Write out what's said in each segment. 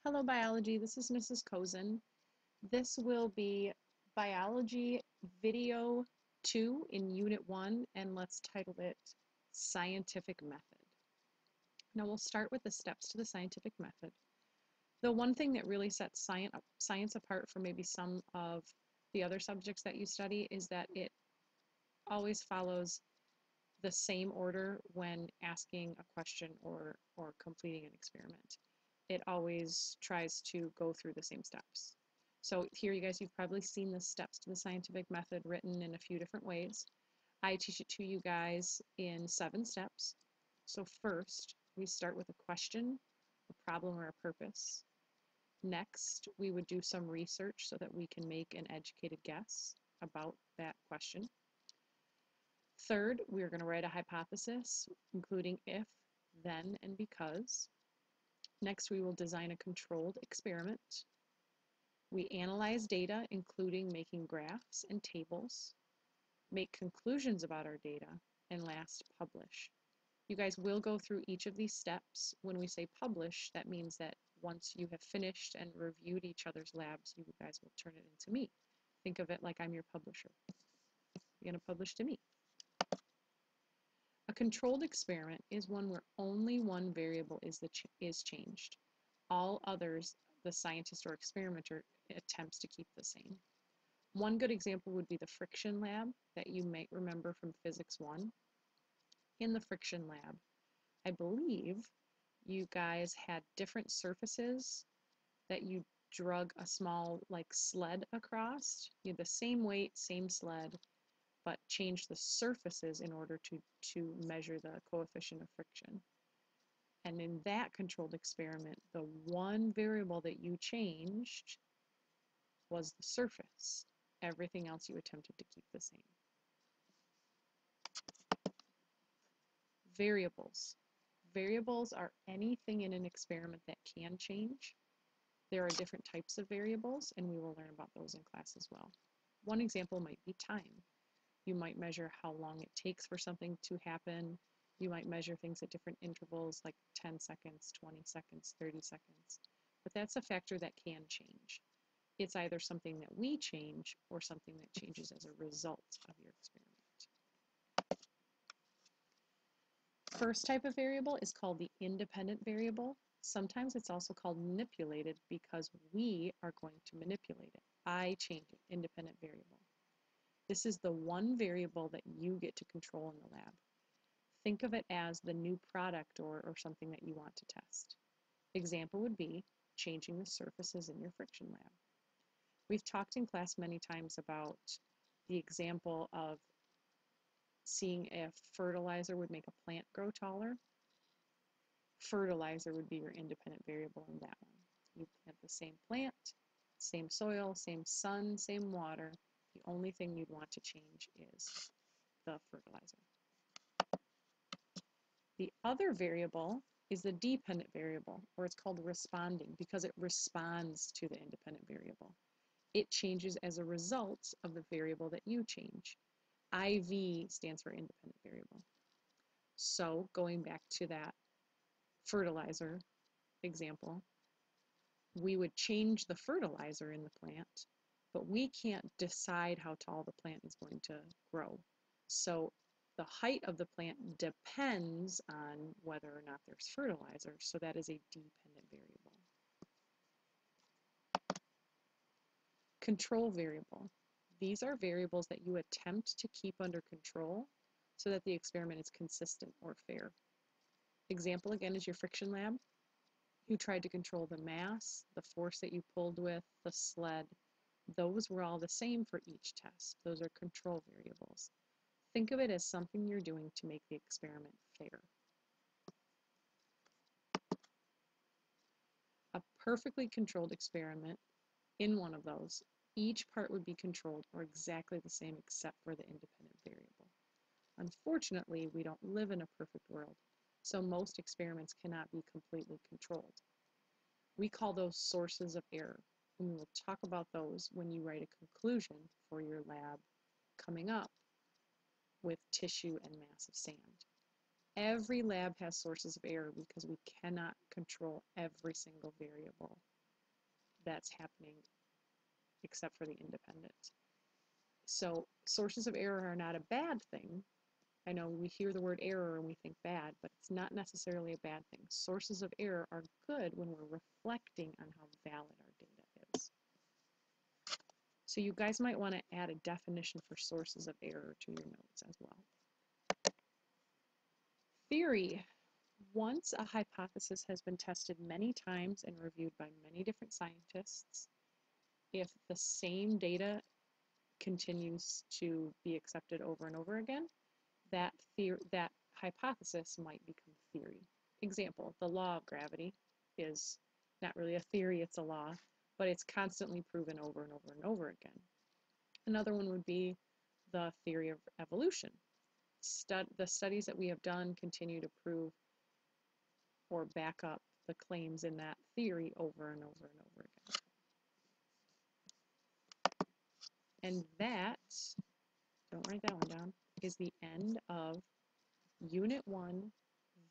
Hello biology, this is Mrs. Kozian. This will be biology video 2 in unit 1 and let's title it scientific method. Now we'll start with the steps to the scientific method. The one thing that really sets science apart from maybe some of the other subjects that you study is that it always follows the same order when asking a question or completing an experiment. It always tries to go through the same steps. So here you guys, you've probably seen the steps to the scientific method written in a few different ways. I teach it to you guys in 7 steps. So first, we start with a question, a problem, or a purpose. Next, we would do some research so that we can make an educated guess about that question. Third, we're going to write a hypothesis, including if, then, and because. Next, we will design a controlled experiment. We analyze data, including making graphs and tables, make conclusions about our data, and last, publish. You guys will go through each of these steps. When we say publish, that means that once you have finished and reviewed each other's labs, you guys will turn it into me. Think of it like I'm your publisher. You're going to publish to me. A controlled experiment is one where only one variable is changed. All others, the scientist or experimenter attempts to keep the same. One good example would be the friction lab that you might remember from Physics 1. In the friction lab, I believe you guys had different surfaces that you drug a small sled across. You had the same weight, same sled, but change the surfaces in order to measure the coefficient of friction. And in that controlled experiment, the one variable that you changed was the surface. Everything else you attempted to keep the same. Variables. Variables are anything in an experiment that can change. There are different types of variables, and we will learn about those in class as well. One example might be time. You might measure how long it takes for something to happen. You might measure things at different intervals like 10 seconds, 20 seconds, 30 seconds. But that's a factor that can change. It's either something that we change or something that changes as a result of your experiment. First type of variable is called the independent variable. Sometimes it's also called manipulated because we are going to manipulate it. I change it, independent variable. This is the one variable that you get to control in the lab. Think of it as the new product or something that you want to test. Example would be changing the surfaces in your friction lab. We've talked in class many times about the example of seeing if fertilizer would make a plant grow taller. Fertilizer would be your independent variable in that one. You plant the same plant, same soil, same sun, same water. The only thing you'd want to change is the fertilizer. The other variable is the dependent variable, or it's called responding because it responds to the independent variable. It changes as a result of the variable that you change. IV stands for independent variable. So going back to that fertilizer example, we would change the fertilizer in the plant, but we can't decide how tall the plant is going to grow. So the height of the plant depends on whether or not there's fertilizer, so that is a dependent variable. Control variable. These are variables that you attempt to keep under control so that the experiment is consistent or fair. Example again is your friction lab. You tried to control the mass, the force that you pulled with, the sled. Those were all the same for each test. Those are control variables. Think of it as something you're doing to make the experiment fair. A perfectly controlled experiment, in one of those, each part would be controlled or exactly the same except for the independent variable. Unfortunately, we don't live in a perfect world, so most experiments cannot be completely controlled. We call those sources of error, and we will talk about those when you write a conclusion for your lab coming up with tissue and mass of sand. Every lab has sources of error because we cannot control every single variable that's happening except for the independent. So sources of error are not a bad thing. I know we hear the word error and we think bad, but it's not necessarily a bad thing. Sources of error are good when we're reflecting on how valid our data is. So you guys might want to add a definition for sources of error to your notes as well. Theory. Once a hypothesis has been tested many times and reviewed by many different scientists, if the same data continues to be accepted over and over again, that hypothesis might become theory. Example, the law of gravity is not really a theory, it's a law, but it's constantly proven over and over and over again. Another one would be the theory of evolution. The studies that we have done continue to prove or back up the claims in that theory over and over and over again. And that, don't write that one down, is the end of Unit 1,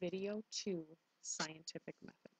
Video 2, Scientific Method.